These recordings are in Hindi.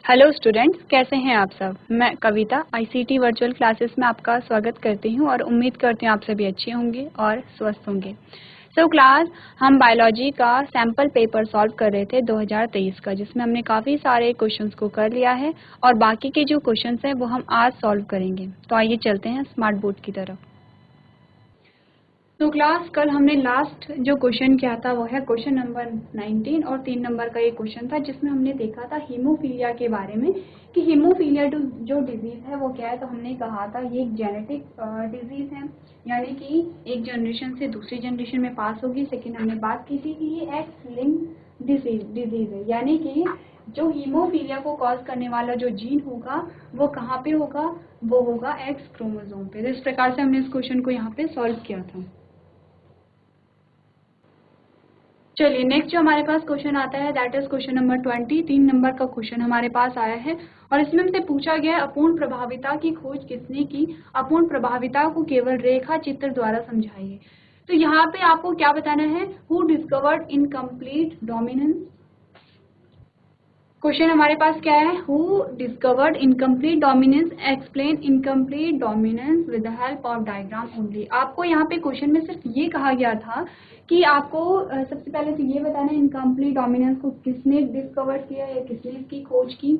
हेलो स्टूडेंट्स, कैसे हैं आप सब। मैं कविता आईसीटी वर्चुअल क्लासेस में आपका स्वागत करती हूं और उम्मीद करती हूं आप सभी अच्छे होंगे और स्वस्थ होंगे। क्लास हम बायोलॉजी का सैम्पल पेपर सॉल्व कर रहे थे 2023 का, जिसमें हमने काफ़ी सारे क्वेश्चंस को कर लिया है और बाकी के जो क्वेश्चंस हैं वो हम आज सॉल्व करेंगे। तो आइए चलते हैं स्मार्ट बोर्ड की तरफ। तो क्लास कल हमने लास्ट जो क्वेश्चन किया था वो है क्वेश्चन नंबर 19 और 3 नंबर का ये क्वेश्चन था, जिसमें हमने देखा था हीमोफीलिया के बारे में कि हीमोफीलिया जो डिजीज़ है वो क्या है। तो हमने कहा था ये एक जेनेटिक डिजीज़ है, यानी कि एक जनरेशन से दूसरी जनरेशन में पास होगी। सेकेंड हमने बात की थी कि ये एक्स लिंक्ड डिजीज़ है, यानी कि जो हीमोफीलिया को कॉज करने वाला जो जीन होगा वो कहाँ पे होगा, वो होगा एक्स क्रोमोसोम पे। तो इस प्रकार से हमने इस क्वेश्चन को यहाँ पे सॉल्व किया था। चलिए नेक्स्ट जो हमारे पास क्वेश्चन आता है that is question number 20। 3 number का क्वेश्चन हमारे पास आया है और इसमें हमसे पूछा गया है अपूर्ण प्रभाविता की खोज किसने की। अपूर्ण प्रभाविता को केवल रेखा चित्र द्वारा समझाइए। तो यहाँ पे आपको क्या बताना है, who discovered incomplete dominance. Question हमारे पास क्या है, who discovered incomplete dominance, explain incomplete dominance with the help of diagram only. आपको यहाँ पे क्वेश्चन में सिर्फ ये कहा गया था कि आपको सबसे पहले तो ये बताना है इनकम्प्लीट डोमिनेंस को किसने डिस्कवर किया या किसने इसकी खोज की।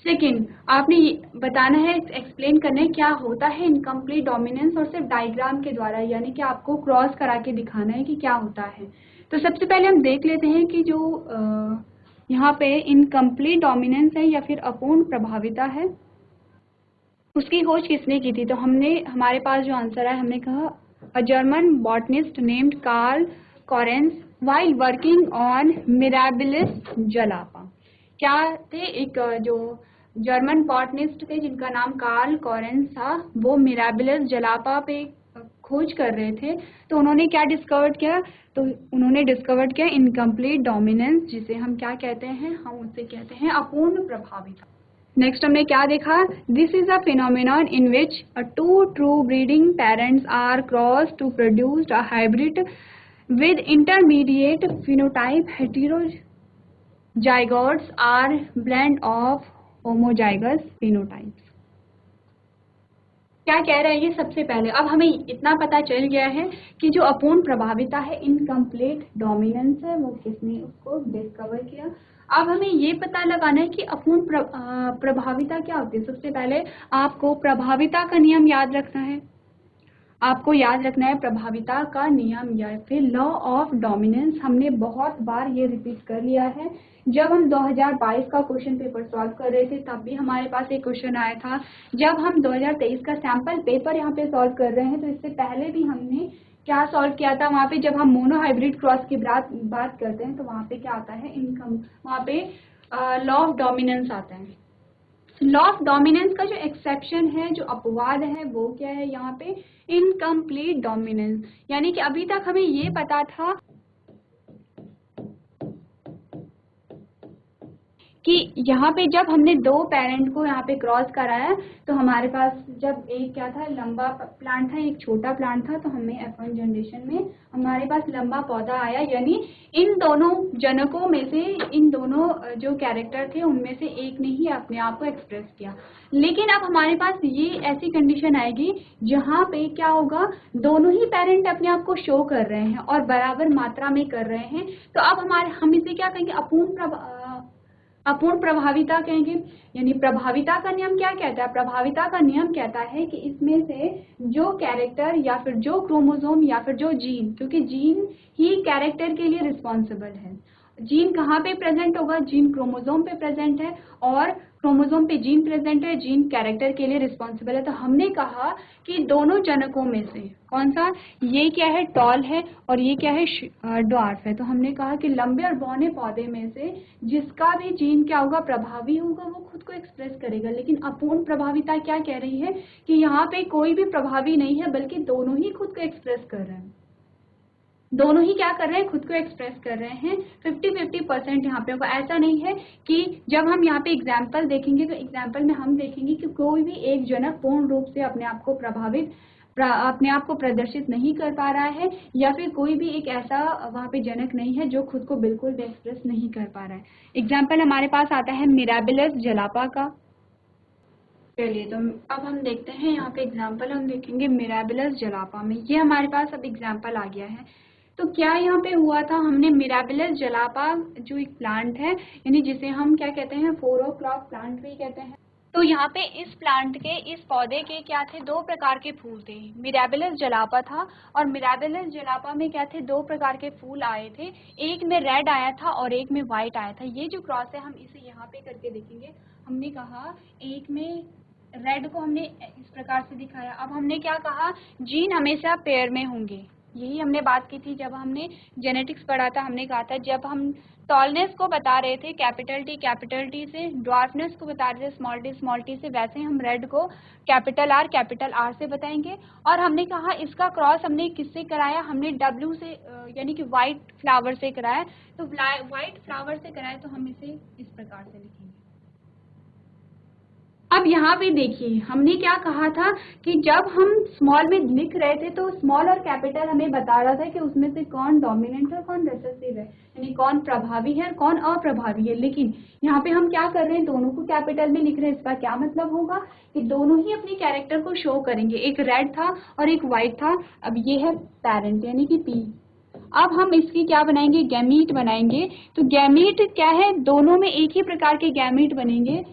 सेकेंड आपने बताना है, एक्सप्लेन करना है क्या होता है इनकम्प्लीट डोमिनेंस, और सिर्फ डायग्राम के द्वारा, यानी कि आपको क्रॉस करा के दिखाना है कि क्या होता है। तो सबसे पहले हम देख लेते हैं कि जो यहाँ पे इनकम्प्लीट डोमिनेंस है या फिर अपूर्ण प्रभाविता है, उसकी खोज किसने की थी। तो हमारे पास जो आंसर है, हमने कहा a German botanist named Carl Correns while working on Mirabilis jalapa. क्या थे, एक जो जर्मन बॉटनिस्ट थे जिनका नाम कार्ल कॉरेंस था, वो मिराबिलिस जलापा पे खोज कर रहे थे। तो उन्होंने क्या डिस्कवर किया, तो उन्होंने डिस्कवर किया इनकम्प्लीट डोमिनेंस, जिसे हम क्या कहते हैं, हम उससे कहते हैं अपूर्ण प्रभाविता। नेक्स्ट हमने क्या देखा, this is a phenomenon in which two true breeding parents are cross to produce a hybrid with intermediate phenotype. Heterozygotes are blend of homozygous phenotypes. क्या कह रहे हैं ये, सबसे पहले अब हमें इतना पता चल गया है कि जो अपूर्ण प्रभाविता है, इनकम्प्लीट डोमिनेंस है, वो किसने उसको डिस्कवर किया। अब हमें ये पता लगाना है कि अपूर्ण प्रभाविता क्या होती है। सबसे पहले आपको प्रभाविता का नियम याद रखना है, आपको याद रखना है प्रभाविता का नियम या फिर लॉ ऑफ डोमिनेंस। हमने बहुत बार ये रिपीट कर लिया है। जब हम 2022 का क्वेश्चन पेपर सॉल्व कर रहे थे तब भी हमारे पास एक क्वेश्चन आया था। जब हम 2023 का सैम्पल पेपर यहाँ पे सॉल्व कर रहे हैं तो इससे पहले भी हमने क्या सॉल्व किया था, वहाँ पे जब हम मोनोहाइब्रिड क्रॉस की बात करते हैं तो वहाँ पे क्या आता है, वहाँ पे लॉ ऑफ डोमिनेंस आता है। लॉ ऑफ डोमिनेंस का जो एक्सेप्शन है, जो अपवाद है, वो क्या है यहाँ पे, इनकम्प्लीट डोमिनेंस। यानी कि अभी तक हमें ये पता था कि यहाँ पे जब हमने दो पेरेंट को यहाँ पे क्रॉस कराया तो हमारे पास जब एक क्या था, लंबा प्लांट था, एक छोटा प्लांट था, तो हमें F1 जनरेशन में हमारे पास लंबा पौधा आया। यानी इन दोनों जनकों में से, इन दोनों जो कैरेक्टर थे उनमें से एक ने ही अपने आप को एक्सप्रेस किया। लेकिन अब हमारे पास ये ऐसी कंडीशन आएगी जहाँ पे क्या होगा, दोनों ही पेरेंट अपने आप को शो कर रहे हैं और बराबर मात्रा में कर रहे हैं। तो अब हम इसे क्या कहेंगे, अपूर्ण प्रभाविता कहेंगे। यानी प्रभाविता का नियम क्या कहता है, प्रभाविता का नियम कहता है कि इसमें से जो कैरेक्टर या फिर जो क्रोमोसोम या फिर जो जीन, क्योंकि जीन ही कैरेक्टर के लिए रिस्पॉन्सिबल है। जीन कहाँ पे प्रेजेंट होगा, जीन क्रोमोसोम पे प्रेजेंट है और क्रोमोसोम पे जीन प्रेजेंट है, जीन कैरेक्टर के लिए रिस्पॉन्सिबल है। तो हमने कहा कि दोनों जनकों में से कौन सा, ये क्या है, टॉल है और ये क्या है, ड्वार्फ है। तो हमने कहा कि लंबे और बौने पौधे में से जिसका भी जीन क्या होगा, प्रभावी होगा, वो खुद को एक्सप्रेस करेगा। लेकिन अपूर्ण प्रभाविता क्या कह रही है कि यहाँ पे कोई भी प्रभावी नहीं है, बल्कि दोनों ही खुद को एक्सप्रेस कर रहे हैं। दोनों ही क्या कर रहे हैं, खुद को एक्सप्रेस कर रहे हैं। 50-50% यहाँ पे होगा। ऐसा नहीं है कि जब हम यहाँ पे एग्जाम्पल देखेंगे तो एग्जाम्पल में हम देखेंगे कि कोई भी एक जनक पूर्ण रूप से अपने आप को अपने आप को प्रदर्शित नहीं कर पा रहा है, या फिर कोई भी एक ऐसा वहाँ पे जनक नहीं है जो खुद को बिल्कुल भी एक्सप्रेस नहीं कर पा रहा है। एग्जाम्पल हमारे पास आता है मिराबिलस जलापा का। चलिए, तो अब हम देखते हैं यहाँ पे एग्जाम्पल हम देखेंगे मिराबिलस जलापा में। ये हमारे पास अब एग्जाम्पल आ गया है। तो क्या यहाँ पे हुआ था, हमने मिराबिलस जलापा जो एक प्लांट है, यानी जिसे हम क्या कहते हैं 4 o'clock प्लांट भी कहते हैं। तो यहाँ पे इस प्लांट के, इस पौधे के क्या थे, 2 प्रकार के फूल थे। मिराबिलस जलापा था, और मिराबिलस जलापा में क्या थे, 2 प्रकार के फूल आए थे। एक में रेड आया था और एक में व्हाइट आया था। ये जो क्रॉस है हम इसे यहाँ पे करके देखेंगे। हमने कहा एक में रेड को हमने इस प्रकार से दिखाया। अब हमने क्या कहा, जीन हमेशा पेयर में होंगे। यही हमने बात की थी जब हमने जेनेटिक्स पढ़ा था। हमने कहा था जब हम टॉलनेस को बता रहे थे कैपिटल टी से, ड्वार्फनेस को बता रहे थे स्मॉल टी से, वैसे हम रेड को कैपिटल आर से बताएंगे। और हमने कहा इसका क्रॉस हमने किससे कराया, हमने डब्ल्यू से, यानी कि वाइट फ्लावर से कराया। तो वाइट फ्लावर से कराया, तो हम इसे इस प्रकार से लिखेंगे। अब यहाँ पे देखिए हमने क्या कहा था कि जब हम स्मॉल में लिख रहे थे तो स्मॉल और कैपिटल हमें बता रहा था कि उसमें से कौन डोमिनेंट है, कौन रिसेसिव है, यानी कौन प्रभावी है और कौन अप्रभावी है। लेकिन यहाँ पे हम क्या कर रहे हैं, दोनों को कैपिटल में लिख रहे हैं। इसका क्या मतलब होगा कि दोनों ही अपनी कैरेक्टर को शो करेंगे। एक रेड था और एक व्हाइट था। अब ये है पेरेंट यानी कि पी। अब हम इसकी क्या बनाएंगे, गैमीट बनाएंगे। तो गैमीट क्या है, दोनों में एक ही प्रकार के गैमीट बनेंगे।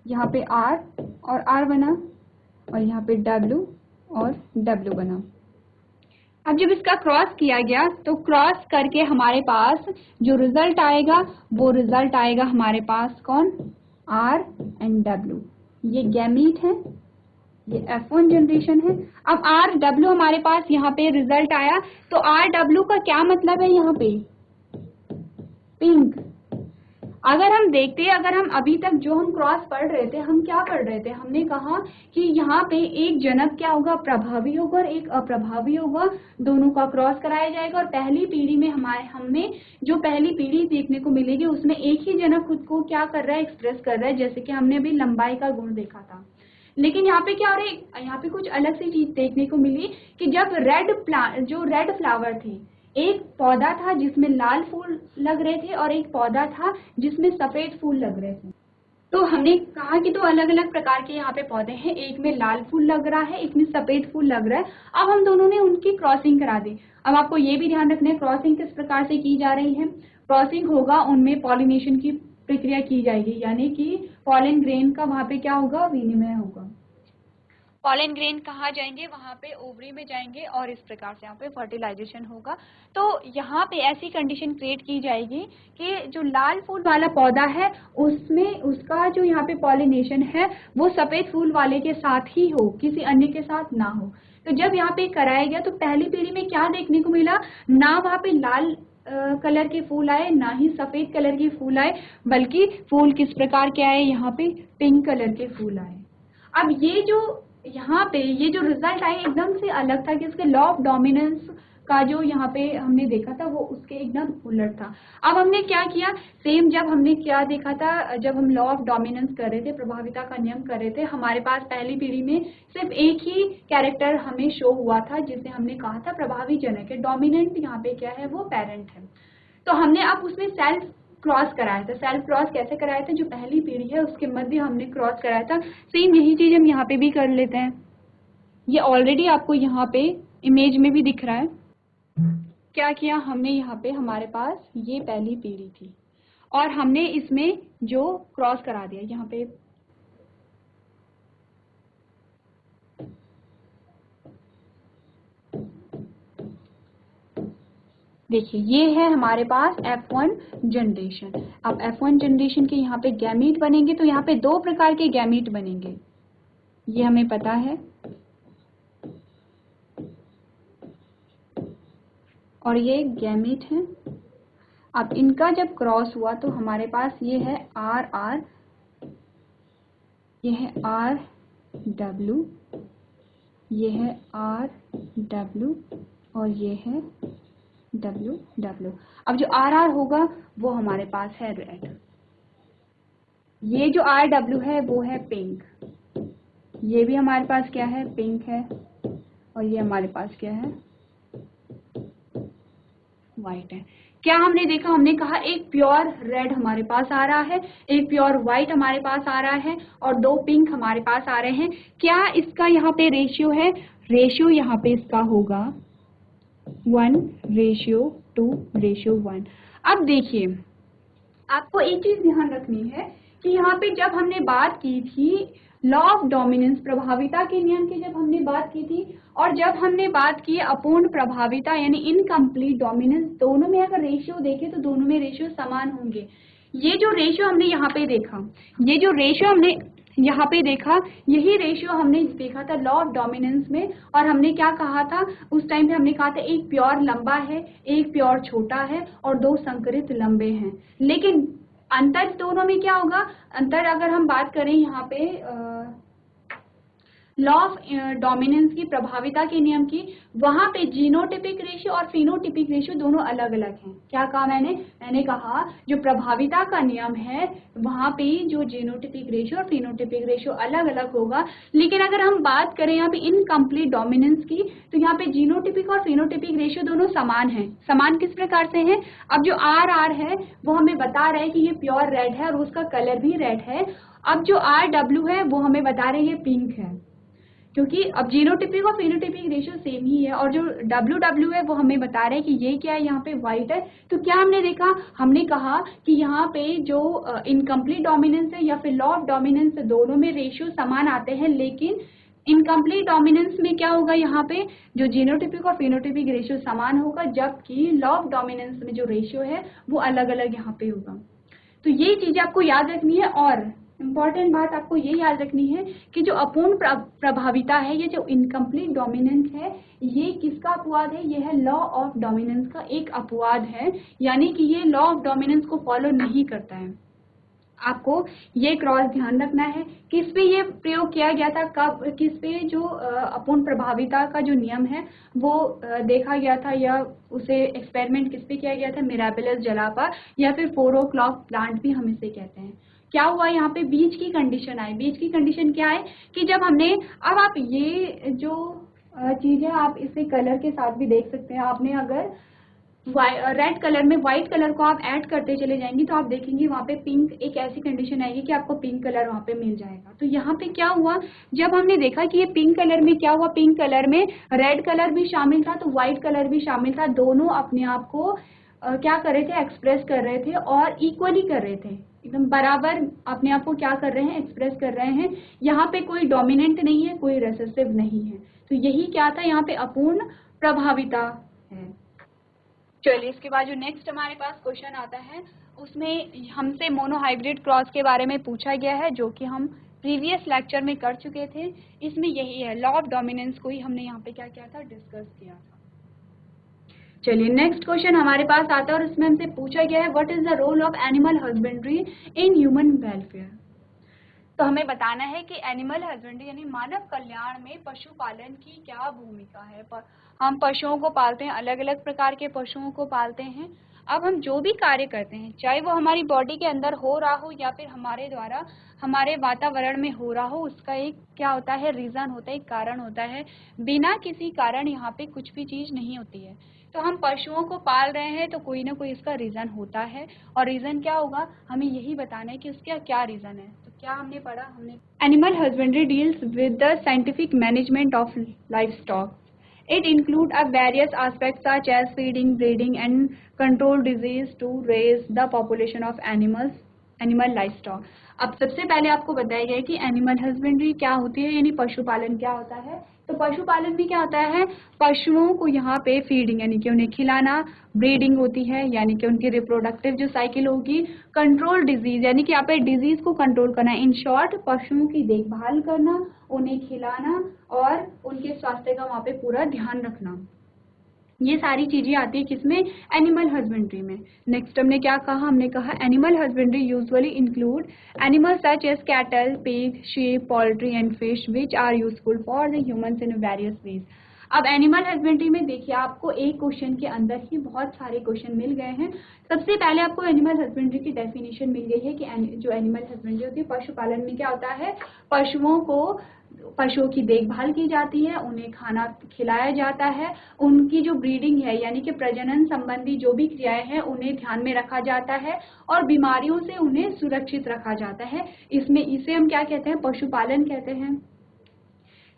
यहाँ पे R और R बना, और यहाँ पे W और W बना। अब जब इसका क्रॉस किया गया तो क्रॉस करके हमारे पास जो रिजल्ट आएगा वो रिजल्ट आएगा हमारे पास कौन, R एंड W। ये गैमीट है, ये F1 जनरेशन है। अब RW हमारे पास यहाँ पे रिजल्ट आया। तो RW का क्या मतलब है, यहाँ पे पिंक। अगर हम देखते हैं, अगर हम अभी तक जो हम क्रॉस पढ़ रहे थे, हम क्या पढ़ रहे थे, हमने कहा कि यहाँ पे एक जनक क्या होगा, प्रभावी होगा और एक अप्रभावी होगा। दोनों का क्रॉस कराया जाएगा और पहली पीढ़ी में हमें जो पहली पीढ़ी देखने को मिलेगी उसमें एक ही जनक खुद को क्या कर रहा है, एक्सप्रेस कर रहा है। जैसे कि हमने अभी लंबाई का गुण देखा था। लेकिन यहाँ पे क्या हो रहा है, यहाँ पे कुछ अलग सी चीज देखने को मिली कि जब रेड फ्लावर थे, एक पौधा था जिसमें लाल फूल लग रहे थे और एक पौधा था जिसमें सफेद फूल लग रहे थे। तो हमने कहा कि 2 अलग अलग प्रकार के यहाँ पे पौधे हैं, एक में लाल फूल लग रहा है, एक में सफेद फूल लग रहा है। अब हम दोनों ने उनकी क्रॉसिंग करा दी। अब आपको ये भी ध्यान रखना है क्रॉसिंग किस प्रकार से की जा रही है। क्रॉसिंग होगा, उनमें पॉलिनेशन की प्रक्रिया की जाएगी, यानी कि पॉलन ग्रेन का वहां पे क्या होगा, विनिमय होगा। पॉलन ग्रेन कहाँ जाएंगे, वहां पे ओवरी में जाएंगे और इस प्रकार से यहाँ पे फर्टिलाइजेशन होगा। तो यहाँ पे ऐसी कंडीशन क्रिएट की जाएगी कि जो लाल फूल वाला पौधा है उसमें उसका जो यहाँ पे पॉलिनेशन है वो सफेद फूल वाले के साथ ही हो, किसी अन्य के साथ ना हो। तो जब यहाँ पे कराया गया तो पहली पीढ़ी में क्या देखने को मिला, ना वहाँ पे लाल कलर के फूल आए, ना ही सफेद कलर के फूल आए, बल्कि फूल किस प्रकार के आए, यहाँ पे पिंक कलर के फूल आए। अब ये जो यहाँ पे ये जो रिजल्ट आए एकदम से अलग था कि इसके लॉ ऑफ डोमिनेंस का जो यहाँ पे हमने देखा था वो उसके एकदम उलट था। अब हमने क्या किया, सेम जब हमने क्या देखा था, जब हम लॉ ऑफ डोमिनेंस कर रहे थे, प्रभाविता का नियम कर रहे थे, हमारे पास पहली पीढ़ी में सिर्फ एक ही कैरेक्टर हमें शो हुआ था जिसे हमने कहा था प्रभावी जनक है। डोमिनेंट यहाँ पे क्या है, वो पेरेंट है। तो हमने अब उसमें सेल्फ क्रॉस कराया था। सेल्फ क्रॉस कैसे कराया था, जो पहली पीढ़ी है उसके मध्य हमने क्रॉस कराया था। सेम यही चीज हम यहाँ पे भी कर लेते हैं। ये ऑलरेडी आपको यहाँ पे इमेज में भी दिख रहा है। क्या किया हमने, यहाँ पे हमारे पास ये पहली पीढ़ी थी और हमने इसमें जो क्रॉस करा दिया, यहाँ पे देखिए ये है हमारे पास F1 जनरेशन। अब F1 जनरेशन के यहाँ पे गैमीट बनेंगे, तो यहाँ पे 2 प्रकार के गैमीट बनेंगे, ये हमें पता है। और ये गैमीट है। अब इनका जब क्रॉस हुआ तो हमारे पास ये है RR, ये है RW, ये है RW और ये है WW। अब जो RR होगा वो हमारे पास है रेड, ये जो RW है वो है पिंक, ये भी हमारे पास क्या है, पिंक है, और ये हमारे पास क्या है, वाइट है। क्या हमने देखा, हमने कहा एक प्योर रेड हमारे पास आ रहा है, एक प्योर व्हाइट हमारे पास आ रहा है और 2 पिंक हमारे पास आ रहे हैं। क्या इसका यहाँ पे रेशियो है? रेशियो यहाँ पे इसका होगा 1:2:1। अब देखिए, आपको एक चीज ध्यान रखनी है कि यहाँ पे जब हमने बात की थी लॉ ऑफ डोमिनेंस, प्रभाविता के नियम की जब हमने बात की थी, और जब हमने बात की अपूर्ण प्रभाविता यानी इनकम्प्लीट डोमिनेंस, दोनों में अगर रेशियो देखें तो दोनों में रेशियो समान होंगे। ये जो रेशियो हमने यहाँ पे देखा, ये जो रेशियो हमने यहाँ पे देखा, यही रेशियो हमने देखा था लॉ ऑफ डोमिनेंस में। और हमने क्या कहा था उस टाइम पे? हमने कहा था एक प्योर लंबा है, एक प्योर छोटा है और 2 संकरित लंबे हैं। लेकिन अंतर दोनों में क्या होगा? अंतर अगर हम बात करें यहाँ पे लॉ ऑफ डोमिनेंस की, प्रभाविता के नियम की, वहां पे जीनोटिपिक रेशियो और फिनोटिपिक रेशियो दोनों अलग अलग हैं। क्या कहा मैंने कहा जो प्रभाविता का नियम है वहां पे जो जीनोटिपिक रेशियो और फिनोटिपिक रेशियो अलग अलग होगा। लेकिन अगर हम बात करें यहाँ पे इनकम्प्लीट डोमिनेंस की, तो यहाँ पे जीनोटिपिक और फिनोटिपिक रेशियो दोनों समान हैं। समान किस प्रकार से हैं? अब जो आर है वो हमें बता रहा है कि ये प्योर रेड है और उसका कलर भी रेड है। अब जो RW है वो हमें बता रहे हैं ये पिंक है, क्योंकि अब जीनोटिपिक और फिनोटिपिक रेशियो सेम ही है। और जो WW है वो हमें बता रहे हैं कि ये क्या है, यहाँ पे व्हाइट है। तो क्या हमने देखा? हमने कहा कि यहाँ पे जो इनकम्प्लीट डोमिनेंस है या फिर लॉ ऑफ डोमिनेंस, दोनों में रेशियो समान आते हैं। लेकिन इनकम्प्लीट डोमिनेंस में क्या होगा, यहाँ पे जो जीनोटिपिक और फिनोटिपिक रेशियो समान होगा, जबकि लॉ ऑफ डोमिनेंस में जो रेशियो है वो अलग अलग यहाँ पे होगा। तो ये चीजें आपको याद रखनी है। और इम्पॉर्टेंट बात आपको ये याद रखनी है कि जो अपूर्ण प्रभाविता है, ये जो इनकम्प्लीट डोमिनेंस है, ये किसका अपवाद है? ये है लॉ ऑफ डोमिनेंस का एक अपवाद है, यानी कि ये लॉ ऑफ डोमिनेंस को फॉलो नहीं करता है। आपको ये क्रॉस ध्यान रखना है। किस पे ये प्रयोग किया गया था, कब, किस पे जो अपूर्ण प्रभाविता का जो नियम है वो देखा गया था, या उसे एक्सपेरिमेंट किस पे किया गया था? मिराबिलस जलापा या फिर 4 o'clock प्लांट भी हम इसे कहते हैं। क्या हुआ यहाँ पे? बीच की कंडीशन आई। बीच की कंडीशन क्या है कि जब हमने, अब आप ये जो चीज है आप इसे कलर के साथ भी देख सकते हैं। आपने अगर रेड कलर में व्हाइट कलर को आप ऐड करते चले जाएंगे तो आप देखेंगे वहाँ पे पिंक, एक ऐसी कंडीशन आएगी कि आपको पिंक कलर वहाँ पे मिल जाएगा। तो यहाँ पे क्या हुआ, जब हमने देखा कि ये पिंक कलर में क्या हुआ, पिंक कलर में रेड कलर भी शामिल था तो व्हाइट कलर भी शामिल था। दोनों अपने आप को क्या कर रहे थे? एक्सप्रेस कर रहे थे और इक्वली कर रहे थे, एकदम बराबर अपने आप को क्या कर रहे हैं? एक्सप्रेस कर रहे हैं। यहाँ पे कोई डोमिनेंट नहीं है, कोई रेसेसिव नहीं है। तो यही क्या था? यहाँ पे अपूर्ण प्रभाविता है। चलिए, इसके बाद जो नेक्स्ट हमारे पास क्वेश्चन आता है उसमें हमसे मोनोहाइब्रिड क्रॉस के बारे में पूछा गया है, जो कि हम प्रीवियस लेक्चर में कर चुके थे। इसमें यही है, लॉ ऑफ डोमिनेंस को ही हमने यहाँ पे क्या किया था? डिस्कस किया था। चलिए, नेक्स्ट क्वेश्चन हमारे पास आता है और इसमें हमसे पूछा गया है what is the role of animal husbandry in human welfare. तो हमें बताना है कि एनिमल हस्बेंड्री यानी मानव कल्याण में पशुपालन की क्या भूमिका है। हम पशुओं को पालते हैं, अलग अलग प्रकार के पशुओं को पालते हैं। अब हम जो भी कार्य करते हैं, चाहे वो हमारी बॉडी के अंदर हो रहा हो या फिर हमारे द्वारा हमारे वातावरण में हो रहा हो, उसका एक क्या होता है? रीज़न होता है, एक कारण होता है। बिना किसी कारण यहाँ पे कुछ भी चीज़ नहीं होती है। तो हम पशुओं को पाल रहे हैं तो कोई ना कोई इसका रीज़न होता है, और रीज़न क्या होगा हमें यही बताना है कि उसका क्या रीज़न है। तो क्या हमने पढ़ा? हमने animal husbandry deals with the scientific management of livestock. It includes various aspects such as feeding, breeding, and control disease to raise the population of animal livestock. अब सबसे पहले आपको बताया गया है कि एनिमल हस्बेंड्री क्या होती है, यानी पशुपालन क्या होता है। तो पशुपालन में क्या होता है? पशुओं को यहाँ पे फीडिंग यानी कि उन्हें खिलाना, ब्रीडिंग होती है यानी कि उनकी रिप्रोडक्टिव जो साइकिल होगी, कंट्रोल डिजीज यानी कि यहाँ पे डिजीज को कंट्रोल करना, इन शॉर्ट पशुओं की देखभाल करना, उन्हें खिलाना और उनके स्वास्थ्य का वहाँ पे पूरा ध्यान रखना। ये सारी चीजें आती है किसमें? एनिमल हस्बेंड्री में। नेक्स्ट हमने क्या कहा? हमने कहा animal husbandry usually include animals such as cattle, pig, sheep, poultry and fish which are useful for the humans in various ways. अब एनिमल हस्बेंड्री में देखिए, आपको एक क्वेश्चन के अंदर ही बहुत सारे क्वेश्चन मिल गए हैं। सबसे पहले आपको एनिमल हस्बेंड्री की डेफिनेशन मिल गई है कि जो एनिमल हस्बेंड्री होती है, पशुपालन में क्या होता है? पशुओं को पशुओं की देखभाल की जाती है, उन्हें खाना खिलाया जाता है, उनकी जो ब्रीडिंग है यानी कि प्रजनन संबंधी जो भी क्रियाएं हैं उन्हें ध्यान में रखा जाता है और बीमारियों से उन्हें सुरक्षित रखा जाता है। इसमें इसे हम क्या कहते हैं, पशुपालन कहते हैं।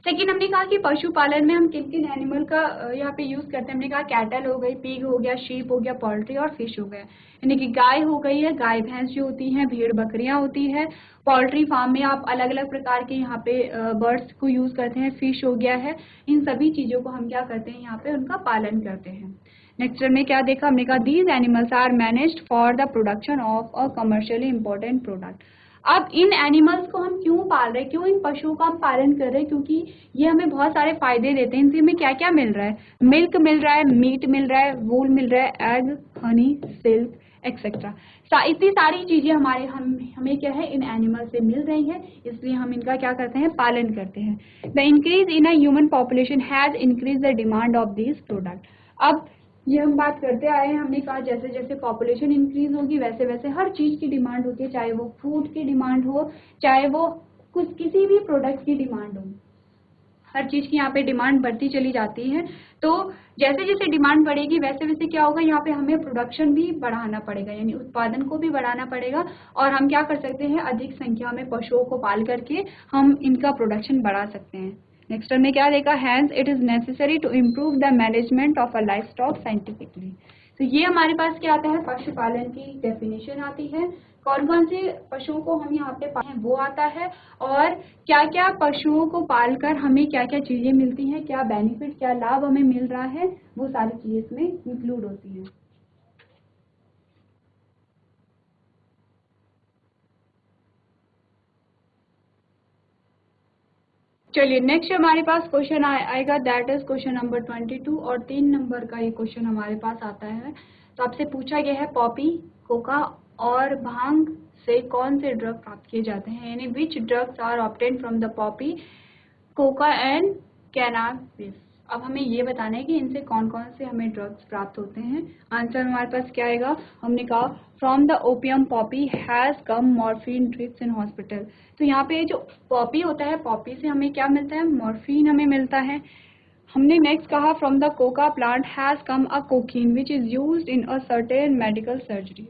सेकेंड हमने कहा कि पशुपालन में हम किन किन एनिमल का यहाँ पे यूज करते हैं। हमने कहा कैटल हो गई, पिग हो गया, शीप हो गया, पोल्ट्री और फिश हो गया। यानी कि गाय हो गई है, गाय भैंस जो होती हैं, भेड़ बकरियां होती है। पोल्ट्री फार्म में आप अलग अलग प्रकार के यहाँ पे बर्ड्स को यूज करते हैं, फिश हो गया है। इन सभी चीजों को हम क्या करते हैं, यहाँ पे उनका पालन करते हैं। नेक्स्ट हमने क्या देखा, हमने कहा these animals are managed for the production of a commercially important product. अब इन एनिमल्स को हम क्यों पाल रहे हैं, क्यों इन पशुओं का हम पालन कर रहे हैं, क्योंकि ये हमें बहुत सारे फायदे देते हैं। इनसे हमें क्या क्या मिल रहा है, मिल्क मिल रहा है, मीट मिल रहा है, वूल मिल रहा है, एग, हनी, सिल्क एक्सेट्रा। इतनी सारी चीजें हमें क्या है, इन एनिमल से मिल रही है, इसलिए हम इनका क्या करते हैं, पालन करते हैं। The increase in a human population has increase the demand of this product. अब ये हम बात करते आए हैं, हमने कहा जैसे जैसे पॉपुलेशन इंक्रीज होगी वैसे वैसे हर चीज की डिमांड होती है, चाहे वो फूड की डिमांड हो, चाहे वो किसी भी प्रोडक्ट की डिमांड हो, हर चीज की यहाँ पे डिमांड बढ़ती चली जाती है। तो जैसे जैसे डिमांड बढ़ेगी वैसे वैसे क्या होगा, यहाँ पे हमें प्रोडक्शन भी बढ़ाना पड़ेगा, यानी उत्पादन को भी बढ़ाना पड़ेगा। और हम क्या कर सकते हैं, अधिक संख्या में पशुओं को पाल करके हम इनका प्रोडक्शन बढ़ा सकते हैं। नेक्स्ट हमने क्या देखा, hence it is necessary to improve the management of a livestock scientifically. तो ये हमारे पास क्या आता है, पशुपालन की डेफिनेशन आती है, कौन कौन से पशुओं को हम यहाँ पे पालें वो आता है, और क्या क्या पशुओं को पालकर हमें क्या क्या चीजें मिलती हैं, क्या बेनिफिट, क्या लाभ हमें मिल रहा है, वो सारी चीजें इसमें इंक्लूड होती हैं। चलिए नेक्स्ट हमारे पास क्वेश्चन आएगा, दैट इज क्वेश्चन नंबर 22 और 3 नंबर का ये क्वेश्चन हमारे पास आता है। तो आपसे पूछा गया है पॉपी, कोका और भांग से कौन से ड्रग प्राप्त किए जाते हैं, यानी which drugs are obtain from the poppy, coca and cannabis. अब हमें ये बताना है कि इनसे कौन कौन से हमें ड्रग्स प्राप्त होते हैं। आंसर हमारे पास क्या आएगा, हमने कहा from the opium Poppy has come morphine drips in hospital. तो यहाँ पे जो पॉपी होता है, पॉपी से हमें क्या मिलता है, मॉर्फिन हमें मिलता है। हमने नेक्स्ट कहा from the Coca plant has come a cocaine which is used in a certain medical surgery.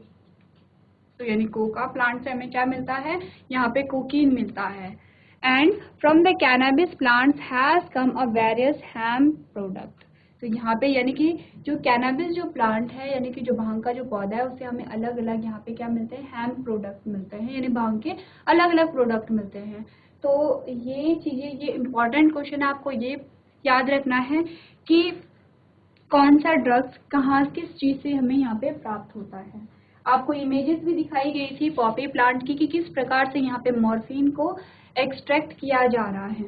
तो यानी कोका प्लांट से हमें क्या मिलता है, यहाँ पे कोकीन मिलता है। And from the cannabis plants has come a various hemp product. तो यहाँ पे यानी कि जो कैनाबिस जो प्लांट है, यानी कि जो भांग का जो पौधा है, उससे हमें अलग अलग यहाँ पे क्या मिलते हैं, हैम्प प्रोडक्ट मिलते हैं, यानी भांग के अलग अलग प्रोडक्ट मिलते हैं। तो ये चीजें, ये इंपॉर्टेंट क्वेश्चन है, आपको ये याद रखना है कि कौन सा ड्रग्स कहाँ किस चीज से हमें यहाँ पे प्राप्त होता है। आपको इमेजेस भी दिखाई गई थी पॉपी प्लांट की कि किस प्रकार से यहाँ पे मॉर्फिन को एक्सट्रैक्ट किया जा रहा है।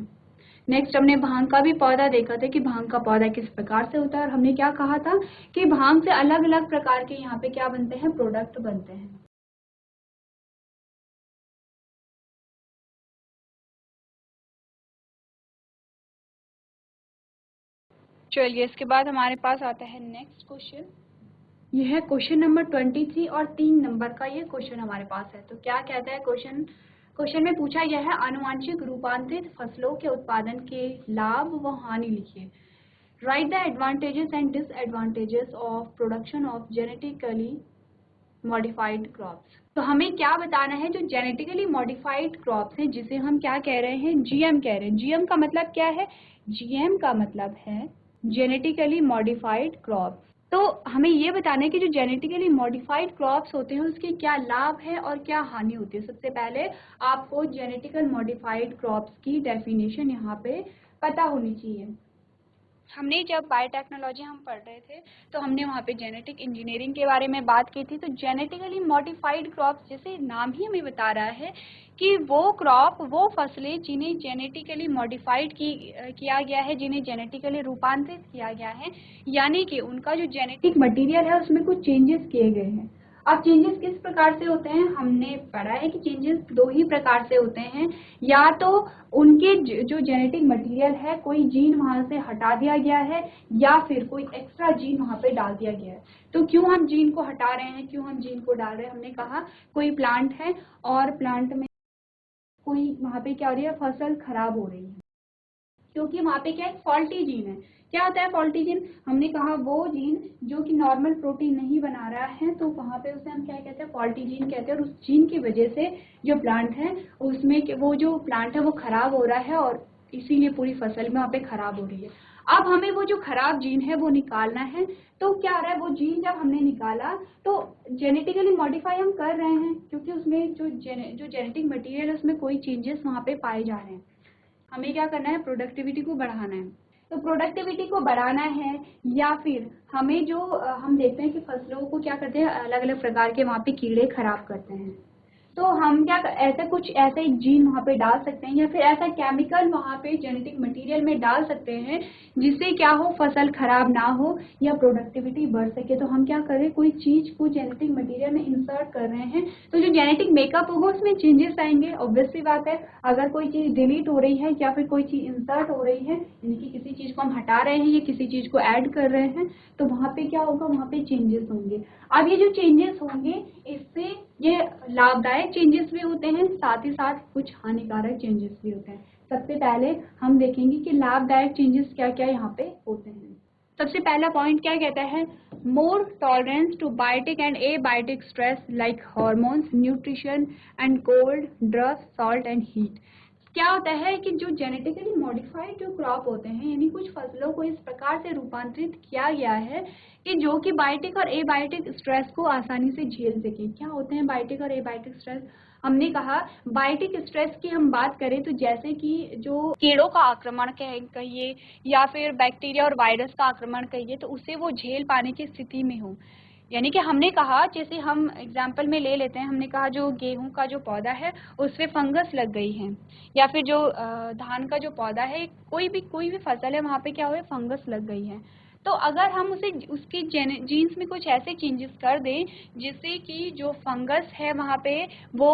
नेक्स्ट हमने भांग का भी पौधा देखा था कि भांग का पौधा किस प्रकार से होता है, और हमने क्या कहा था कि भांग से अलग अलग प्रकार के यहाँ पे क्या बनते हैं, प्रोडक्ट बनते हैं। चलिए इसके बाद हमारे पास आता है नेक्स्ट क्वेश्चन। यह है क्वेश्चन नंबर 23 और 3 नंबर का ये क्वेश्चन हमारे पास है। तो क्या कहता है क्वेश्चन, क्वेश्चन में पूछा गया है आनुवांशिक रूपांतरित फसलों के उत्पादन के लाभ व हानि लिखिए। Right the advantages and disadvantages of production of genetically modified crops. तो हमें क्या बताना है, जो जेनेटिकली मॉडिफाइड क्रॉप्स हैं, जिसे हम क्या कह रहे हैं, जीएम कह रहे हैं। जीएम का मतलब क्या है, जीएम का मतलब है जेनेटिकली मॉडिफाइड क्रॉप्स। तो हमें ये बताना है कि जो जेनेटिकली मॉडिफाइड क्रॉप्स होते हैं उसके क्या लाभ है और क्या हानि होती है। सबसे पहले आपको जेनेटिकल मॉडिफाइड क्रॉप्स की डेफिनेशन यहाँ पे पता होनी चाहिए। हमने जब बायोटेक्नोलॉजी हम पढ़ रहे थे तो हमने वहाँ पे जेनेटिक इंजीनियरिंग के बारे में बात की थी। तो जेनेटिकली मॉडिफाइड क्रॉप्स, जैसे नाम ही हमें बता रहा है कि वो क्रॉप, वो फसलें जिन्हें जेनेटिकली मॉडिफाइड किया गया है, जिन्हें जेनेटिकली रूपांतरित किया गया है, यानी कि उनका जो जेनेटिक मटीरियल है उसमें कुछ चेंजेस किए गए हैं। अब चेंजेस किस प्रकार से होते हैं, हमने पढ़ा है कि चेंजेस दो ही प्रकार से होते हैं। या तो उनके जो जेनेटिक मटेरियल है, कोई जीन वहां से हटा दिया गया है, या फिर कोई एक्स्ट्रा जीन वहां पे डाल दिया गया है। तो क्यों हम जीन को हटा रहे हैं, क्यों हम जीन को डाल रहे हैं, हमने कहा कोई प्लांट है और प्लांट में कोई वहां पे क्या हो रही है, फसल खराब हो रही है। क्योंकि वहाँ पे क्या है, फॉल्टी जीन है। क्या होता है फॉल्टी जीन? हमने कहा वो जीन जो कि नॉर्मल प्रोटीन नहीं बना रहा है, तो वहाँ पे उसे हम क्या कहते हैं, फॉल्टी जीन कहते हैं। और उस जीन की वजह से जो प्लांट है उसमें वो जो प्लांट है वो खराब हो रहा है, और इसीलिए पूरी फसल में वहाँ पे खराब हो रही है। अब हमें वो जो खराब जीन है वो निकालना है। तो क्या हो रहा है, वो जीन जब हमने निकाला तो जेनेटिकली मॉडिफाई हम कर रहे हैं, क्योंकि उसमें जो जेनेटिक मटेरियल है उसमें कोई चेंजेस वहाँ पे पाए जा रहे हैं। हमें क्या करना है, प्रोडक्टिविटी को बढ़ाना है। तो प्रोडक्टिविटी को बढ़ाना है, या फिर हमें जो हम देखते हैं कि फसलों को क्या करते हैं, अलग अलग प्रकार के वहाँ पे कीड़े खराब करते हैं। तो हम क्या ऐसा कुछ ऐसा एक जीन वहाँ पे डाल सकते हैं, या फिर ऐसा केमिकल वहाँ पे जेनेटिक मटेरियल में डाल सकते हैं जिससे क्या हो, फसल खराब ना हो या प्रोडक्टिविटी बढ़ सके। तो हम क्या करें, कोई चीज को जेनेटिक मटेरियल में इंसर्ट कर रहे हैं, तो जो जेनेटिक मेकअप होगा उसमें चेंजेस आएंगे। ऑब्वियस सी बात है, अगर कोई चीज डिलीट हो रही है या फिर कोई चीज इंसर्ट हो रही है, यानी कि किसी चीज को हम हटा रहे हैं या किसी चीज को ऐड कर रहे हैं, तो वहाँ पे क्या होगा, वहाँ पे चेंजेस होंगे। अब ये जो चेंजेस होंगे, इससे ये लाभदायक चेंजेस भी होते हैं, साथ ही साथ कुछ हानिकारक चेंजेस भी होते हैं। सबसे पहले हम देखेंगे कि लाभदायक चेंजेस क्या क्या यहाँ पे होते हैं। सबसे पहला पॉइंट क्या कहता है, more tolerance to biotic and abiotic stress like hormones, nutrition and cold, drugs, salt and heat. क्या होता है कि जो जेनेटिकली मॉडिफाइड जो क्रॉप होते हैं, यानी कुछ फसलों को इस प्रकार से रूपांतरित किया गया है कि जो कि बायोटिक और एबायोटिक स्ट्रेस को आसानी से झेल सके। क्या होते हैं बायोटिक और एबायोटिक स्ट्रेस? हमने कहा बायोटिक स्ट्रेस की हम बात करें तो जैसे कि जो कीड़ों का आक्रमण कहिए या फिर बैक्टीरिया और वायरस का आक्रमण कहिए, तो उसे वो झेल पाने की स्थिति में हो। यानी कि हमने कहा, जैसे हम एग्जाम्पल में ले लेते हैं, हमने कहा जो गेहूं का जो पौधा है उस पे फंगस लग गई है, या फिर जो धान का जो पौधा है, कोई भी फसल है, वहाँ पे क्या हुआ, फंगस लग गई है। तो अगर हम उसे उसकी जीन्स में कुछ ऐसे चेंजेस कर दें जिससे कि जो फंगस है वहाँ पे वो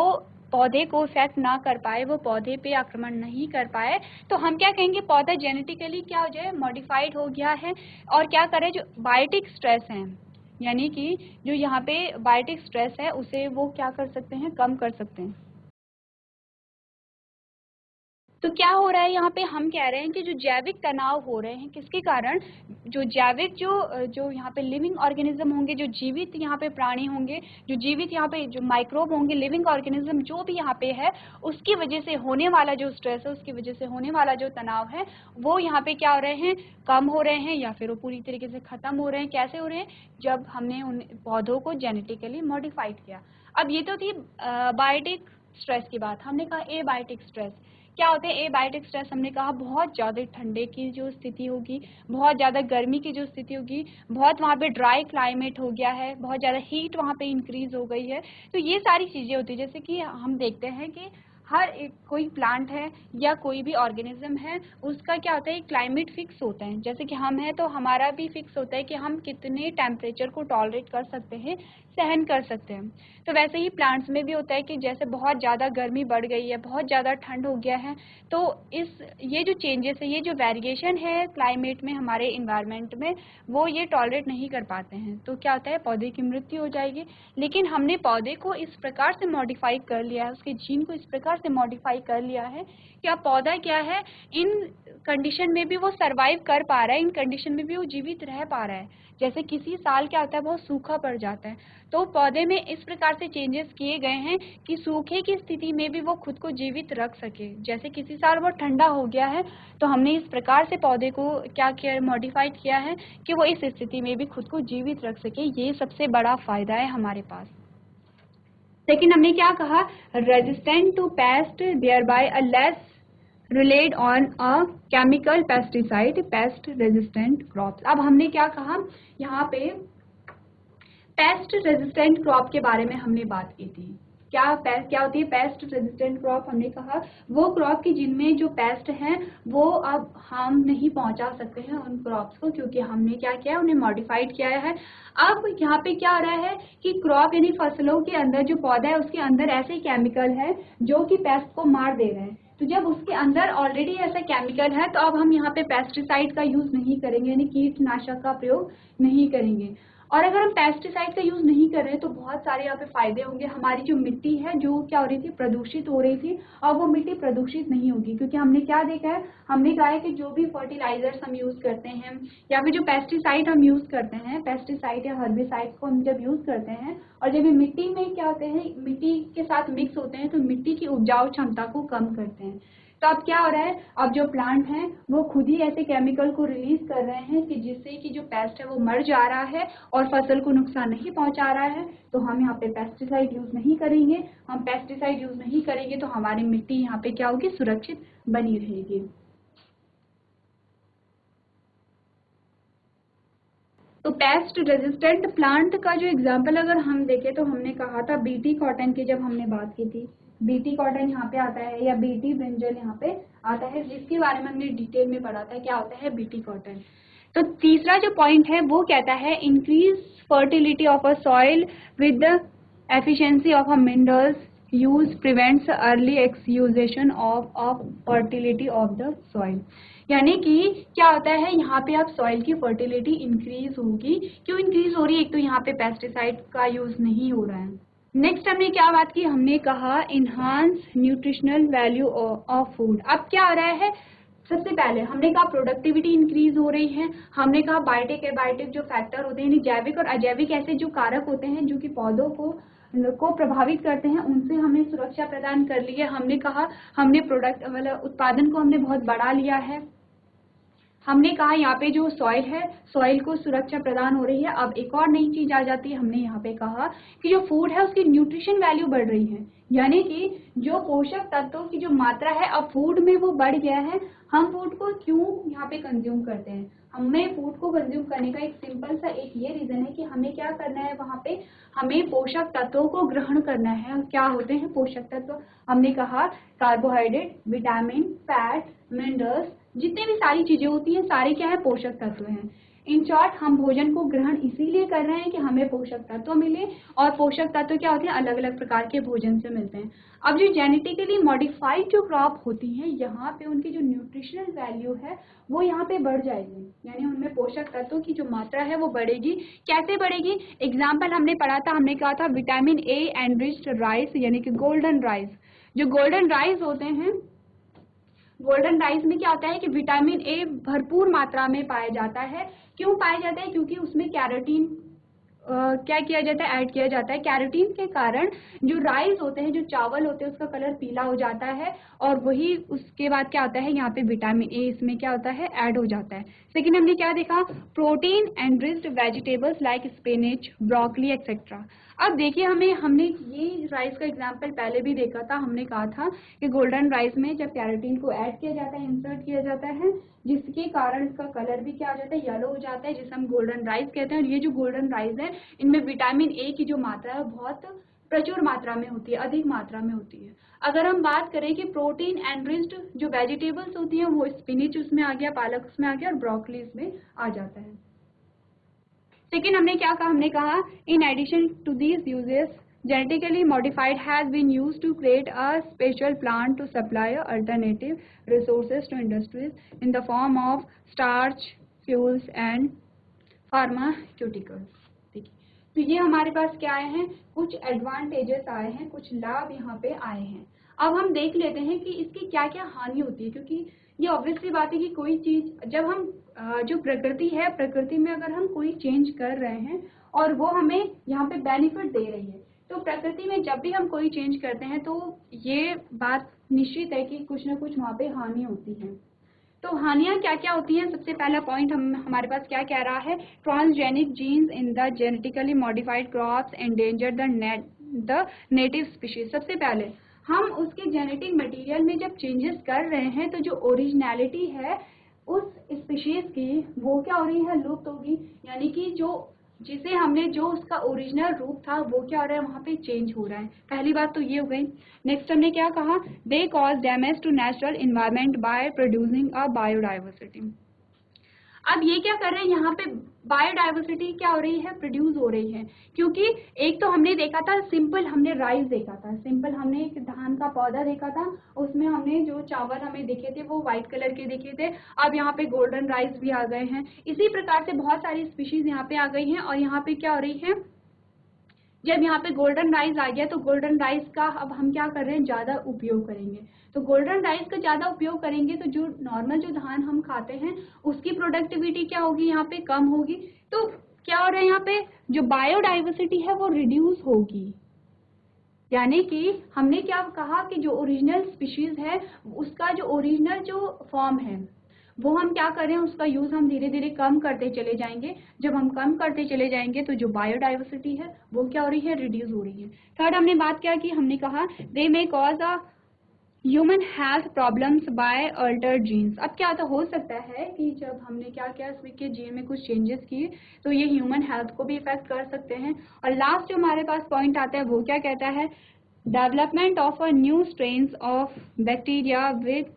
पौधे को इफेक्ट ना कर पाए, वो पौधे पे आक्रमण नहीं कर पाए, तो हम क्या कहेंगे, पौधा जेनेटिकली क्या हो जाए, मॉडिफाइड हो गया है। और क्या करे, जो बायोटिक स्ट्रेस है, यानी कि जो यहाँ पे बायोटिक स्ट्रेस है उसे वो क्या कर सकते हैं, कम कर सकते हैं। तो क्या हो रहा है यहाँ पे, हम कह रहे हैं कि जो जैविक तनाव हो रहे हैं किसके कारण, जो जैविक जो यहाँ पे लिविंग ऑर्गेनिज्म होंगे, जो जीवित यहाँ पे प्राणी होंगे, जो जीवित यहाँ पे जो माइक्रोब होंगे, लिविंग ऑर्गेनिज्म जो भी यहाँ पे है, उसकी वजह से होने वाला जो स्ट्रेस है, उसकी वजह से होने वाला जो तनाव है, वो यहाँ पे क्या हो रहे हैं, कम हो रहे हैं, या फिर वो पूरी तरीके से खत्म हो रहे हैं। कैसे हो रहे हैं, जब हमने उन पौधों को जेनेटिकली मॉडिफाइड किया। अब ये तो थी बायोटिक स्ट्रेस की बात। हमने कहा एबायोटिक स्ट्रेस क्या होते हैं। एबायोटिक स्ट्रेस हमने कहा बहुत ज़्यादा ठंडे की जो स्थिति होगी, बहुत ज़्यादा गर्मी की जो स्थिति होगी, बहुत वहाँ पे ड्राई क्लाइमेट हो गया है, बहुत ज़्यादा हीट वहाँ पे इंक्रीज हो गई है। तो ये सारी चीज़ें होती है। जैसे कि हम देखते हैं कि हर एक कोई प्लांट है या कोई भी ऑर्गेनिज्म है, उसका क्या होता है, क्लाइमेट फिक्स होता है। जैसे कि हम हैं तो हमारा भी फिक्स होता है कि हम कितने टेम्परेचर को टॉलरेट कर सकते हैं, सहन कर सकते हैं। तो वैसे ही प्लांट्स में भी होता है कि जैसे बहुत ज़्यादा गर्मी बढ़ गई है, बहुत ज़्यादा ठंड हो गया है, तो ये जो चेंजेस है, ये जो वेरिएशन है क्लाइमेट में, हमारे इन्वायरमेंट में, वो ये टॉलरेट नहीं कर पाते हैं। तो क्या होता है, पौधे की मृत्यु हो जाएगी। लेकिन हमने पौधे को इस प्रकार से मॉडिफाई कर लिया है, उसके जीन को इस प्रकार से मॉडिफाई कर लिया है कि अब पौधा क्या है, इन कंडीशन में भी वो सरवाइव कर पा रहा है, इन कंडीशन में भी वो जीवित रह पा रहा है। जैसे किसी साल क्या होता है, बहुत सूखा पड़ जाता है, तो पौधे में इस प्रकार से चेंजेस किए गए हैं कि सूखे की स्थिति में भी वो खुद को जीवित रख सके। जैसे किसी साल वो ठंडा हो गया है, तो हमने इस प्रकार से पौधे को क्या किया, मॉडिफाइड किया है कि वो इस स्थिति में भी खुद को जीवित रख सके। ये सबसे बड़ा फायदा है हमारे पास। लेकिन हमने क्या कहा, resistant to pest, thereby a less relied on a chemical pesticide, pest resistant crops. अब हमने क्या कहा, यहाँ पे पेस्ट रेजिस्टेंट क्रॉप के बारे में हमने बात की थी। क्या होती है पेस्ट रेजिस्टेंट क्रॉप? हमने कहा वो क्रॉप की जिनमें जो पेस्ट हैं वो अब हार्म नहीं पहुंचा सकते हैं उन क्रॉप्स को, क्योंकि हमने क्या किया है, उन्हें मॉडिफाइड किया है। अब यहाँ पे क्या हो रहा है कि क्रॉप यानी फसलों के अंदर जो पौधा है उसके अंदर ऐसे केमिकल है जो कि पेस्ट को मार दे रहे हैं। तो जब उसके अंदर ऑलरेडी ऐसा केमिकल है, तो अब हम यहाँ पे पेस्टिसाइड का यूज नहीं करेंगे, यानी कीटनाशक का प्रयोग नहीं करेंगे। और अगर हम पेस्टिसाइड का यूज़ नहीं कर रहे हैं तो बहुत सारे यहाँ पे फायदे होंगे। हमारी जो मिट्टी है जो क्या हो रही थी, प्रदूषित हो रही थी, और वो मिट्टी प्रदूषित नहीं होगी, क्योंकि हमने क्या देखा है, हमने कहा है कि जो भी फर्टिलाइजर्स हम यूज़ करते हैं या फिर जो पेस्टिसाइड हम यूज़ करते हैं, पेस्टिसाइड या हर्बिसाइड को हम जब यूज़ करते हैं और जब ये मिट्टी में क्या होते हैं, मिट्टी के साथ मिक्स होते हैं तो मिट्टी की उपजाऊ क्षमता को कम करते हैं। तो अब क्या हो रहा है, अब जो प्लांट हैं वो खुद ही ऐसे केमिकल को रिलीज कर रहे हैं कि जिससे कि जो पेस्ट है वो मर जा रहा है और फसल को नुकसान नहीं पहुंचा रहा है। तो हम यहाँ पे पेस्टिसाइड यूज नहीं करेंगे, हम पेस्टिसाइड यूज नहीं करेंगे तो हमारी मिट्टी यहाँ पे क्या होगी, सुरक्षित बनी रहेगी। तो पेस्ट रेजिस्टेंट प्लांट का जो एग्जाम्पल अगर हम देखें तो हमने कहा था बीटी कॉटन की, जब हमने बात की थी, बीटी कॉटन यहाँ पे आता है या बीटी ब्रिंजल यहाँ पे आता है, जिसके बारे में हमने डिटेल में पढ़ा था क्या होता है बीटी कॉटन। तो तीसरा जो पॉइंट है वो कहता है increase fertility of a soil with the efficiency of a minerals use prevents early exhaustion of fertility of the soil. यानी कि क्या होता है, यहाँ पे आप सॉइल की फर्टिलिटी इंक्रीज होगी। क्यों इंक्रीज हो रही है, एक तो यहाँ पे पेस्टिसाइड का यूज नहीं हो रहा है। नेक्स्ट हमने क्या बात की, हमने कहा enhance nutritional value of food. अब क्या हो रहा है, सबसे पहले हमने कहा प्रोडक्टिविटी इंक्रीज हो रही है, हमने कहा बायोटिक एबायोटिक जो फैक्टर होते हैं, जैविक और अजैविक ऐसे जो कारक होते हैं जो कि पौधों को प्रभावित करते हैं, उनसे हमने सुरक्षा प्रदान कर ली है। हमने कहा हमने प्रोडक्ट मतलब उत्पादन को हमने बहुत बढ़ा लिया है। हमने कहा यहाँ पे जो सॉइल है, सॉइल को सुरक्षा प्रदान हो रही है। अब एक और नई चीज आ जाती है, हमने यहाँ पे कहा कि जो फूड है उसकी न्यूट्रिशन वैल्यू बढ़ रही है, यानी कि जो पोषक तत्वों की जो मात्रा है अब फूड में वो बढ़ गया है। हम फूड को क्यों यहाँ पे कंज्यूम करते हैं, हमें फूड को कंज्यूम करने का एक सिंपल सा एक ये रीजन है कि हमें क्या करना है, वहाँ पे हमें पोषक तत्वों को ग्रहण करना है। क्या होते हैं पोषक तत्व, हमने कहा कार्बोहाइड्रेट, विटामिन, फैट, मिनरल्स, जितने भी सारी चीजें होती हैं सारे क्या है, पोषक तत्व हैं। इन शॉर्ट हम भोजन को ग्रहण इसीलिए कर रहे हैं कि हमें पोषक तत्व मिले, और पोषक तत्व क्या होते हैं, अलग अलग प्रकार के भोजन से मिलते हैं। अब जो जेनेटिकली मॉडिफाइड जो क्रॉप होती हैं, यहाँ पे उनकी जो न्यूट्रिशनल वैल्यू है वो यहाँ पे बढ़ जाएगी, यानी उनमें पोषक तत्वों की जो मात्रा है वो बढ़ेगी। कैसे बढ़ेगी, एग्जाम्पल हमने पढ़ा था, हमने कहा था विटामिन ए एनरिच्ड राइस, यानी कि गोल्डन राइस। जो गोल्डन राइस होते हैं, गोल्डन राइस में क्या होता है कि विटामिन ए भरपूर मात्रा में पाया जाता है। क्यों पाया जाता है, क्योंकि उसमें कैरोटीन क्या किया जाता है, ऐड किया जाता है। कैरोटीन के कारण जो राइस होते हैं, जो चावल होते हैं, उसका कलर पीला हो जाता है, और वही उसके बाद क्या होता है, यहाँ पे विटामिन ए इसमें क्या होता है, ऐड हो जाता है। सेकेंड हमने क्या देखा, protein enriched vegetables like spinach, broccoli etcetera. अब देखिए हमने ये राइस का एग्जाम्पल पहले भी देखा था, हमने कहा था कि गोल्डन राइस में जब कैरोटीन को ऐड किया जाता है, इंसर्ट किया जाता है, जिसके कारण इसका कलर भी क्या हो जाता है, येलो हो जाता है, जिसे हम गोल्डन राइस कहते हैं। और ये जो गोल्डन राइस है इनमें विटामिन ए की जो मात्रा है बहुत प्रचुर मात्रा में होती है, अधिक मात्रा में होती है। अगर हम बात करें कि प्रोटीन एनरिच्ड जो वेजिटेबल्स होती हैं, वो स्पिनच उसमें आ गया, पालक उसमें आ गया, और ब्रोकली इसमें आ जाता है। सेकेंड हमने क्या कहा, हमने कहा in addition to these uses genetically modified has been used to create a special plant to supply alternative resources to industries in the form of starch, fuels and pharmaceuticals। ठीक है, तो ये हमारे पास क्या आए हैं, कुछ एडवांटेजेस आए हैं, कुछ लाभ यहाँ पे आए हैं। अब हम देख लेते हैं कि इसकी क्या क्या हानि होती है, क्योंकि ये ऑब्वियसली बात है कि कोई चीज जब हम जो प्रकृति है, प्रकृति में अगर हम कोई चेंज कर रहे हैं और वो हमें यहाँ पे बेनिफिट दे रही है, तो प्रकृति में जब भी हम कोई चेंज करते हैं तो ये बात निश्चित है कि कुछ ना कुछ वहाँ पे हानि होती है। तो हानियां क्या क्या होती हैं, सबसे पहला पॉइंट हमारे पास क्या कह रहा है, transgenic genes in the genetically modified crops endanger the native species. सबसे पहले हम उसके जेनेटिक मटेरियल में जब चेंजेस कर रहे हैं तो जो ओरिजिनलिटी है उस स्पीशीज की वो क्या हो रही है, लुप्त होगी, यानी कि जो जिसे हमने जो उसका ओरिजिनल रूप था वो क्या हो रहा है, वहाँ पे चेंज हो रहा है। पहली बात तो ये हो गई। नेक्स्ट हमने क्या कहा, they cause damage to natural environment by producing a biodiversity. अब ये क्या कर रहे हैं, यहाँ पे बायोडाइवर्सिटी क्या हो रही है, प्रोड्यूस हो रही है। क्योंकि एक तो हमने देखा था सिंपल, हमने राइस देखा था, सिंपल हमने एक धान का पौधा देखा था, उसमें हमने जो चावल हमें दिखे थे वो व्हाइट कलर के दिखे थे। अब यहाँ पे गोल्डन राइस भी आ गए हैं। इसी प्रकार से बहुत सारी स्पीशीज यहाँ पे आ गई हैं। और यहाँ पे क्या हो रही है, जब यहाँ पे गोल्डन राइस आ गया तो गोल्डन राइस का अब हम क्या कर रहे हैं, ज़्यादा उपयोग करेंगे। तो गोल्डन राइस का ज़्यादा उपयोग करेंगे तो जो नॉर्मल जो धान हम खाते हैं उसकी प्रोडक्टिविटी क्या होगी, यहाँ पे कम होगी। तो क्या हो रहा है, यहाँ पे जो बायोडाइवर्सिटी है वो रिड्यूस होगी। यानी कि हमने क्या कहा कि जो ओरिजिनल स्पीशीज है उसका जो ओरिजिनल जो फॉर्म है वो हम क्या कर रहे हैं, उसका यूज हम धीरे धीरे कम करते चले जाएंगे। जब हम कम करते चले जाएंगे तो जो बायोडाइवर्सिटी है वो क्या हो रही है, रिड्यूस हो रही है। थर्ड हमने बात क्या की, हमने कहा they may cause a human health problems by altered genes. अब क्या तो हो सकता है कि जब हमने क्या किया इसमें के जीन में कुछ चेंजेस किए तो ये ह्यूमन हेल्थ को भी इफेक्ट कर सकते हैं। और लास्ट जो हमारे पास पॉइंट आता है वो क्या कहता है, development of a new strains of bacteria with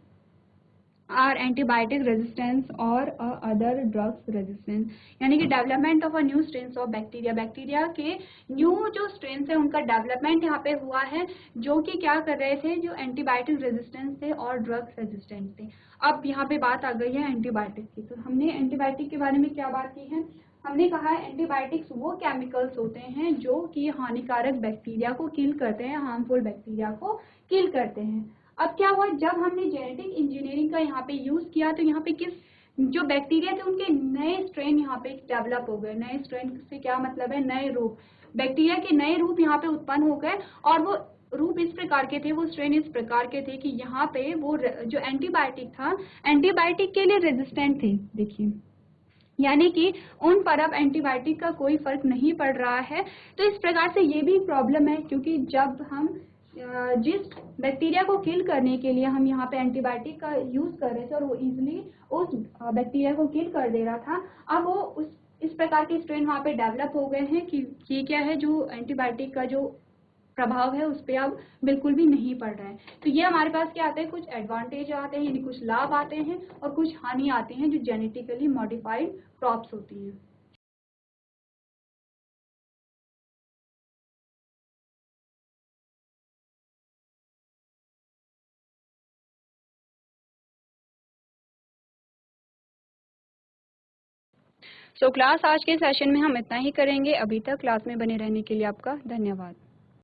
are antibiotic resistance और अदर ड्रग्स रेजिस्टेंस। यानी कि development of a new strains of bacteria, bacteria के न्यू जो स्ट्रेन्स है उनका डेवलपमेंट यहाँ पे हुआ है, जो कि क्या कर रहे थे, जो एंटीबायोटिक रेजिस्टेंस थे और ड्रग्स रेजिस्टेंट थे। अब यहाँ पे बात आ गई है एंटीबायोटिक की। तो हमने एंटीबायोटिक के बारे में क्या बात की है, हमने कहा है एंटीबायोटिक्स वो केमिकल्स होते हैं जो कि हानिकारक बैक्टीरिया को किल करते हैं, हार्मफुल बैक्टीरिया को किल करते हैं। अब क्या हुआ, जब हमने जेनेटिक इंजीनियरिंग का यहाँ पे यूज किया तो यहाँ पे किस जो बैक्टीरिया थे उनके नए स्ट्रेन यहाँ पे डेवलप हो गए। नए स्ट्रेन से क्या मतलब है, नए रूप, बैक्टीरिया के नए रूप यहाँ पे उत्पन्न हो गए। और वो रूप इस प्रकार के थे, वो स्ट्रेन इस प्रकार के थे कि यहाँ पे वो जो एंटीबायोटिक था, एंटीबायोटिक के लिए रेजिस्टेंट थे। देखिए यानी कि उन पर अब एंटीबायोटिक का कोई फर्क नहीं पड़ रहा है। तो इस प्रकार से ये भी प्रॉब्लम है, क्योंकि जब हम जिस बैक्टीरिया को किल करने के लिए हम यहाँ पे एंटीबायोटिक का यूज कर रहे थे और वो इजीली उस बैक्टीरिया को किल कर दे रहा था, अब वो उस इस प्रकार के स्ट्रेन वहाँ पे डेवलप हो गए हैं कि ये क्या है, जो एंटीबायोटिक का जो प्रभाव है उस पर अब बिल्कुल भी नहीं पड़ रहा है। तो ये हमारे पास क्या आता है, कुछ एडवांटेज आते हैं, यानी कुछ लाभ आते हैं और कुछ हानि आती हैं जो जेनेटिकली मॉडिफाइड क्रॉप्स होती हैं। सो क्लास आज के सेशन में हम इतना ही करेंगे। अभी तक क्लास में बने रहने के लिए आपका धन्यवाद।